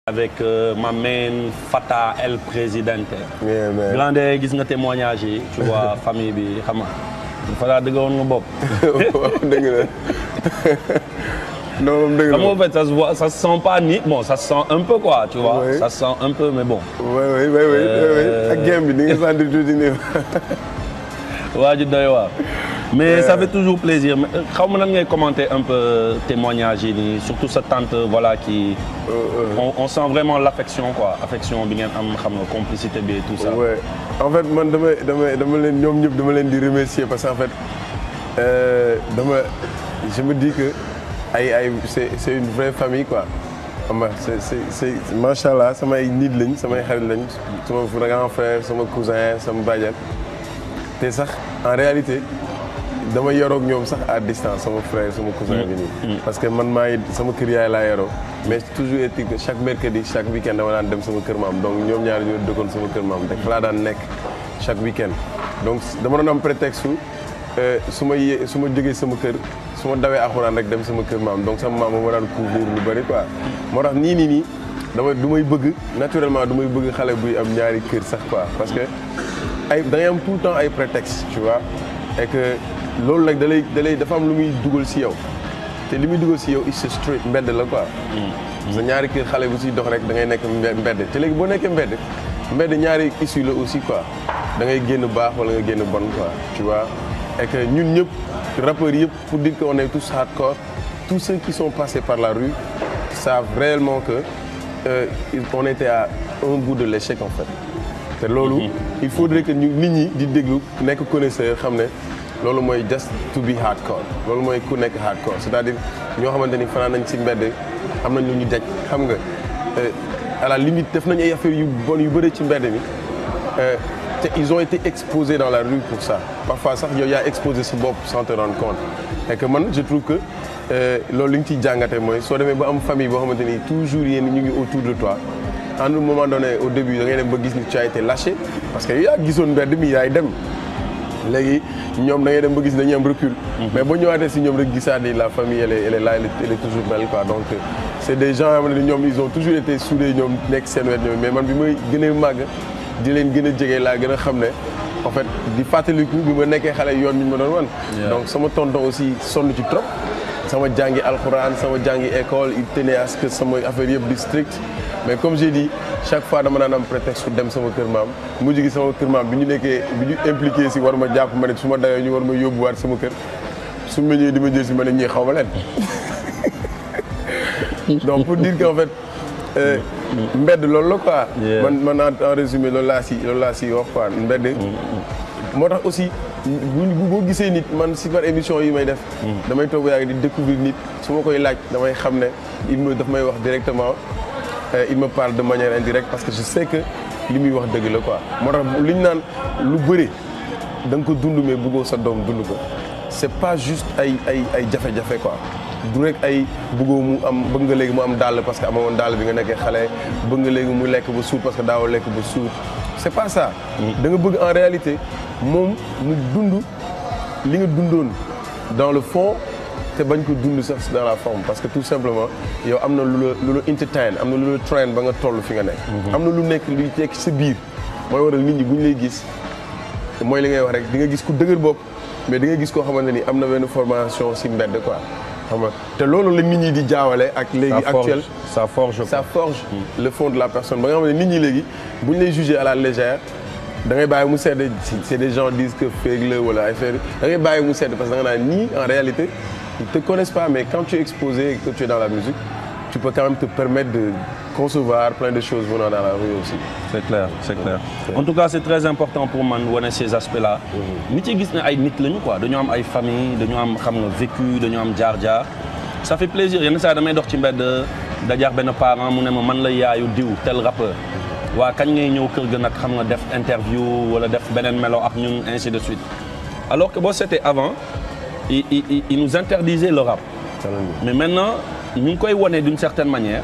avec ma main Fata El Presidente. Grande gis nga témoignage yi tu vois famille bi xam nga Fata dëgg woon nga bopp. dëgg la. non dëgg la en fait ça se voit ça se sent pas ni bon ça se sent un peu quoi tu vois. Oui. Ça se sent un peu mais bon. oui ak game bi di nga sentir tuuti nii. waa ji doy waar. mais ça fait toujours plaisir xaw ma nan ngay commenter un peu témoignage yi nii surtout sa tante voilà qui on sent vraiment l'affection quoi affection bi ngeen am xam nga complicité bi et tout ça. ouais en fait man dama leen ñoom ñëpp dama leen di remercier parce que en fait je me dis que c'est une vraie famille quoi. xam nga c'est machallah samay nit lañ samay xarit lañ sama grand frère sama cousin sama bàjjan te sax en réalité. dama yaroog ñoom sax à distance sama frère sama cousin bi nii parce que man maa ngi sama kër yaay laa yaroo mais toujours est-il que chaque mercredi chaque week-end dama daan dem sama kër maam donc ñoom ñaar ñoo dëkkoon sama kër maam te fa laa daan nekk chaque week-end donc dama doon am prétexte su ma jógee sama kër su ma dawee alxuraan rek dem sama kër maam donc sama maam ma daan couvrir lu bari quoi moo tax nii du may bëgg naturellement du may bëgg xale buy am ñaari kër sax quoi parce que da ngay am tout le temps ay prétexte tu vois et que loolu nag da lay dafa am lu muy dugal si yow te li muy dugal si yow it's straight mbedd la quoi. parce que ñaari kër xale bu siy dox rek da ngay nekk mbedd te léegi boo nekkee mbedd ñaari issue la aussi quoi da ngay génn baax wala nga génn bon quoi tu vois. et que ñun ñëpp rappeurs yëpp pour dire que on est tous hardcore tous ceux qui sont passés par la rue savent réellement que on était à un bout de l'échec en fait. te loolu il faudrait que nit ñi di déglu nekk connaisseur xam ne. loolu mooy just to be hardcore loolu mooy ku nekk hardcore c'est-à-dire ñoo xamante ni fanaan nañ ci mbedd am nañ lu ñu daj xam nga à la limite def nañ ay affaires yu bon yu bëri ci mbedd mi te ils ont été exposés dans la rue pour ça parfois sax yow yaa exposé sa bopp sans te rendre compte et que man je trouve que loolu li nga ciy jàngate mooy soo demee ba am famille boo xamante ni toujours yéen ñu ngi autour de toi à un moment donné au début da ngay dem ba gis ni tu as été lâché parce que yow yaa gisoon mbedd mi yaay dem léegi ñoom da ngay dem ba gis dañuy am recul. mais boo ñëwaatee si ñoom rek gisaat ni la famille elle est là elle est toujours belle quoi donc c'est des gens yoo xam ne ñoom ils ont toujours été soudés ñoom nekk seen wet ñoom mais man bi may gën a màgg di leen gën a jege laa gën a xam ne en fait di fàttaliku bi ma nekkee xale yoon bi ma doon wan. donc sama tonton aussi sonn ci trop. sama jàngi alxuraan sama jàngi école il tenait à ce que sama affaire yëpp di strict mais comme j'ai dit chaque fois dama naan am prétexte pour dem sama kër maam mujj gi sama kër maam bi ñu impliqué si war ma jàpp ma ne su ma dayoo ñu war ma yóbbuwaat sama kër su ma ñëwee di ma jël si ma ne ñii xaw ma leen donc pour dire qu'en fait mbedd loolu la quoi. man en résumé loolu laa si wax quoi mbedd. moo tax aussi boo gisee nit man si par émission yi may def. damay toog ba yàgg di découvrir nit su ma koy laaj damay xam ne daf may wax directement. il me parle de manière indirecte parce que je sais que li muy wax dëgg la quoi moo tax li ñu naan lu bëri da nga ko dund mais bëggoo sa doom dund ko c'est pas juste ay jafe-jafe quoi du rek ay bëggoo mu am bëgg nga léegi mu am dàll parce que amoon dàll bi nga nekkee xale bëgg nga léegi mu lekk ba suur parce que daawoo lekk ba suur c'est pas ça. da nga bëgg en réalité moom mu dund li nga dundoon dans le fond. te bañ ko dund sax dans la forme parce que tout simplement yow am na lu la entertain am na lu la train ba nga toll fi nga nekk. am na lu nekk luy tekk sa biir mooy waral nit ñi bu ñu lay gis mooy li ngay wax rek di nga gis ku dëgër bopp mais di nga gis koo xamante ni am na benn formation si mbedd quoi xam nga te loolu la nit ñi di jaawale ak léegi actuel ça forge le fond de la personne ba nga xam ne nit ñi léegi bu ñu lay juger à la légère da ngay bàyyi mu sedd c'est des gens disent que féeg la wala ay affaire da ngay bàyyi mu sedd parce que da nga naan ñii en réalité ils ne te connaissent pas, mais quand tu es exposé et que tu es dans la musique, tu peux quand même te permettre de concevoir plein de choses venant dans la rue aussi. C'est clair, c'est clair. En tout cas, c'est très important pour man wane ces aspects-là. nit yi gis ne ay nit lañu quoi dañu am ay famille dañu am xam nga vécu dañu am jaar-jaar. ça fait plaisir yenn saa damay dox ci mbedd dajeex benn parent mu ne ma man la yaayu diw tel rappeur. waa kañ ngay ñëw kër ga nag xam nga def interview wala def beneen melo ak ñun ainsi de suite. alors que boo c'était avant. il nous interdisait le rap. Mais maintenant, nous avons d'une certaine manière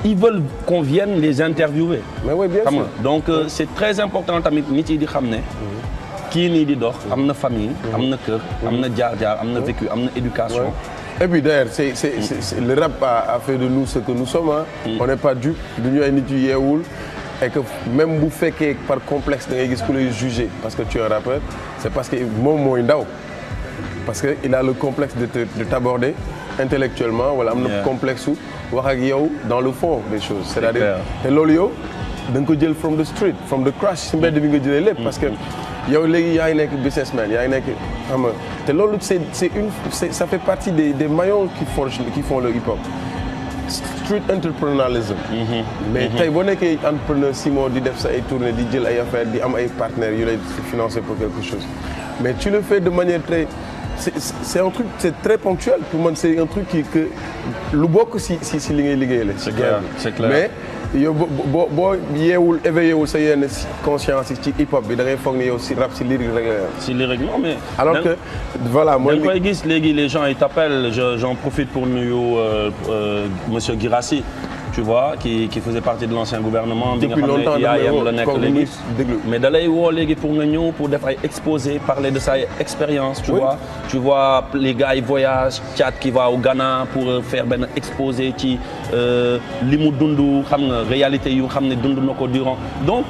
qu'ils veulent qu'on vienne les interviewer. Mais oui, bien sûr. Donc, c'est très important tamit nit yi di xam ne kii nii di dox am na famille, am na kër, am na jaar-jaar, am na vécu, am na éducation. Et puis d'ailleurs le rap a fait de nous ce que nous sommes hein. On n'est pas dupes du ñu ay nit yu yeewul et que même bu fekkee par complexe da ngay gis ku lay juger parce que tu es un rappeur c'est parce que moom mooy ndaw parce que il a le complexe de t'aborder intellectuellement wala am na complexe su wax ak yow dans le fond des choses c'est-à-dire te loolu yow da nga ko jël from the street from the crash si mbedd bi nga jëlee lépp parce que yow léegi yaa ngi nekk businessman yaa ngi nekk xam nga te loolu ça fait partie des maillons qui font le hip-hop street entrepreneurialism mais tey boo nekkee entrepreneur Simon di def sa ay tournées di jël ay affaires di am ay partenaires yu lay financer pour quelque chose mais tu le fais de manière très c'est un truc c'est très ponctuel pour man c'est un truc que lu bokk si li ngay liggéey la c'est clair mais yow boo yeewul éveillé wul sa yenn conscience ci hip hop bi da ngay foog ni yow si rap si lyrique rek si lyrique non mais alors que voilà mooy da nga koy gis léegi les gens ils t'appellent j'en profite pour nuyu monsieur Guirassi tu vois qui faisait partie de l'ancien gouvernement bi nga xam ne yaayam la nekk léegi mais da lay woo léegi pour nga ñëw pour def ay exposé parler de sa expérience tu vois les gars ils voyagent Tchad qui va au Ghana pour faire benn exposé ci li mu dund xam nga réalité yu xam ne dund na ko durant donc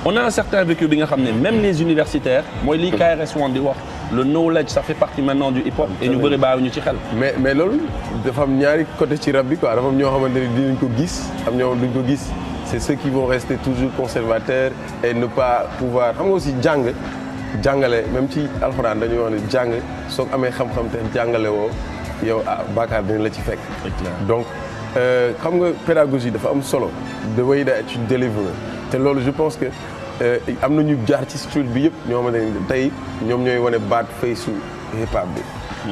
on a un certain vécu bi nga xam ne même les universitaires mooy li KRS One di wax le knowledge ça fait partie maintenant du hip-hop et ñu bëri bàyyi ñu ci xel. mais loolu dafa am ñaari côté ci rap bi quoi dafa am ñoo xamante ne dinañ ko gis am ñoo duñ ko gis c'est ceux qui vont rester toujours conservateurs et ne pas pouvoir xam nga aussi jàngale même ci alxuraan dañuy wax ne jàng soo amee xam-xam te jàngale woo yow bàkkaar dina la ci fekk. donc xam nga pédagogie dafa am solo the way that you deliver te loolu je pense que. am na ñu jaar ci street bi yëpp ñoo xamante ne tey ñoom ñooy wane baat face su hip hop bi.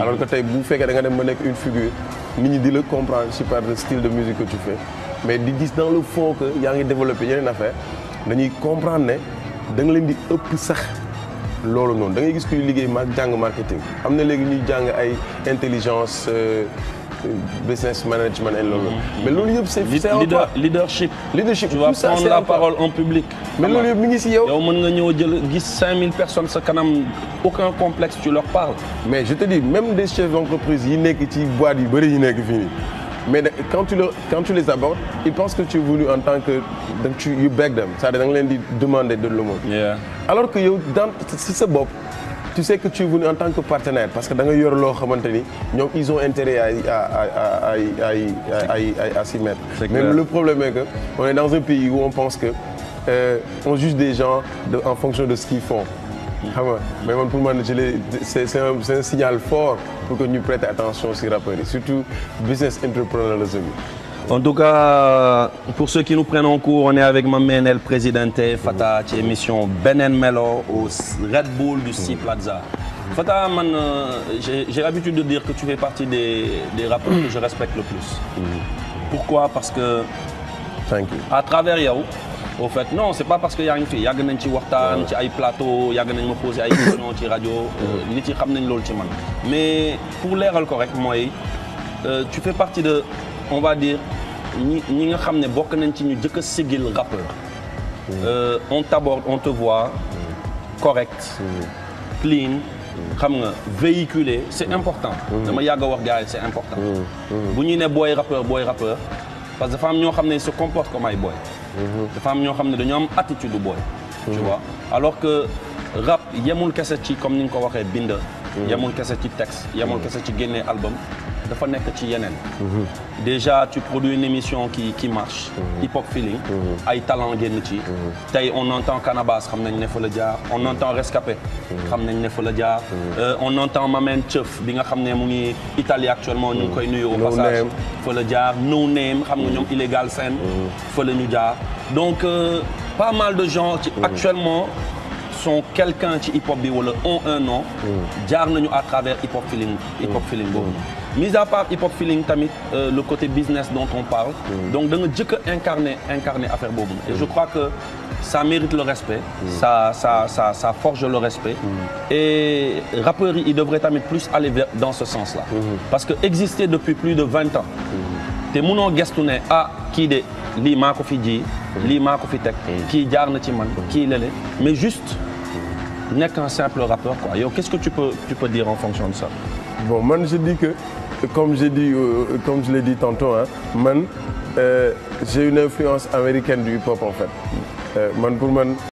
alors que tey bu fekkee da nga dem ba nekk une figure nit ñi di la comprendre ci par le style de musique que tu fais mais di gis dans le fond que yaa ngi développé yeneen affaire dañuy comprendre ne da nga leen di ëpp sax loolu noonu da ngay gis kuy liggéey jàng marketing am na léegi ñuy jàng ay intelligence. Business management et loolu. mais loolu yëpp c'est leadership. tu vas prendre la parole en public. mais loolu yëpp mi ngi si yow. yow mën nga ñëw jël gis 5000 personnes sa kanam aucun complexe tu leur parles. mais je te dis même des chefs d'entreprise yi nekk ci boîte yu bëri yi nekk fii nii mais quand tu les abordes ils pensent que tu es venu en tant que you beg them c'est-à-dire da nga leen di demander de l'aumône. alors que yow dans si sa bopp. tu sais que tu es venu en tant que partenaire parce que da nga yor loo xamante ni ñoom ils ont intérêt à s'y mettre. Mais le problème est que on est dans un pays où on pense que on juge des gens en fonction de ce qu'ils font. xam nga mais man pour man c'est un signal fort pour que ñu prêter attention ci rappeurs yi surtout business entrepreneurialism. En tout cas, pour ceux qui nous prennent en cours, on est avec ma Menel Presidente Fata ci émission Benen Melo au Red Bull du Sea Plaza. Fata, man, j'ai l'habitude de dire que tu fais partie des rappeurs que je respecte le plus. Pourquoi? Parce que Thank you. À travers yow, au fait, non, c'est pas parce que yaa ngi fi yàgg nañ ci waxtaan ci ay plateau yàgg nañ ma poser ay questions ci rajo nit yi xam nañ loolu ci man. Mais pour leeral ko rek mooy tu fais partie de on va dire ñi nga xam ne bokk nañ ci ñu jëkk a sigil rappeur. On t'aborde, on te voit correct, clean, xam nga véhiculé, c'est important. dama yàgg a wax gars yi c'est important. bu ñuy ne booy rappeur parce que dafa am ñoo xam ne se comportent comme ay booy. dafa am ñoo xam ne dañoo am attitude du booy. tu vois alors que rap yemul kese ci comme ni nga ko waxee bind. yemul kese ci texte yemul kese ci génnee album. dafa nekk ci yeneen. déjà tu produis une émission qui marche. hip hop feeling. ay talent génn ci. tey on entend Canabasse xam nañ ne fa la jaar on entend Rescapé. xam nañ ne fa la jaar. on entend Mamen Thief bi nga xam ne mu ngi Italie actuellement ñu ngi koy nuyu au passage. fa la jaar No Name xam nga ñoom Illégal Scène. fa la ñu jaar donc pas mal de gens ci actuellement. sont quelqu'un ci hip hop bi wala ont un nom. jaar nañu à travers hip hop feeling boobu. mis à part hip hop feeling tamit le côté business dont on parle. donc da nga jëkk a incarner affaire boobu. et je crois que ça mérite le respect. ça forge le respect. et rappeurs yi ils devraient tamit plus aller dans ce sens-là. parce que exister depuis plus de 20 ans. te munoo gestu ne kii de lii maa ko fi ji. lii maa ko fi teg. kii jaar na ci man kii lele mais juste. nekk un simple rappeur quoi yow qu'est-ce que tu peux dire en fonction de ça. bon man je dis que comme je l'ai dit tantôt hein, man j'ai une influence américaine du hip-hop en fait man pour man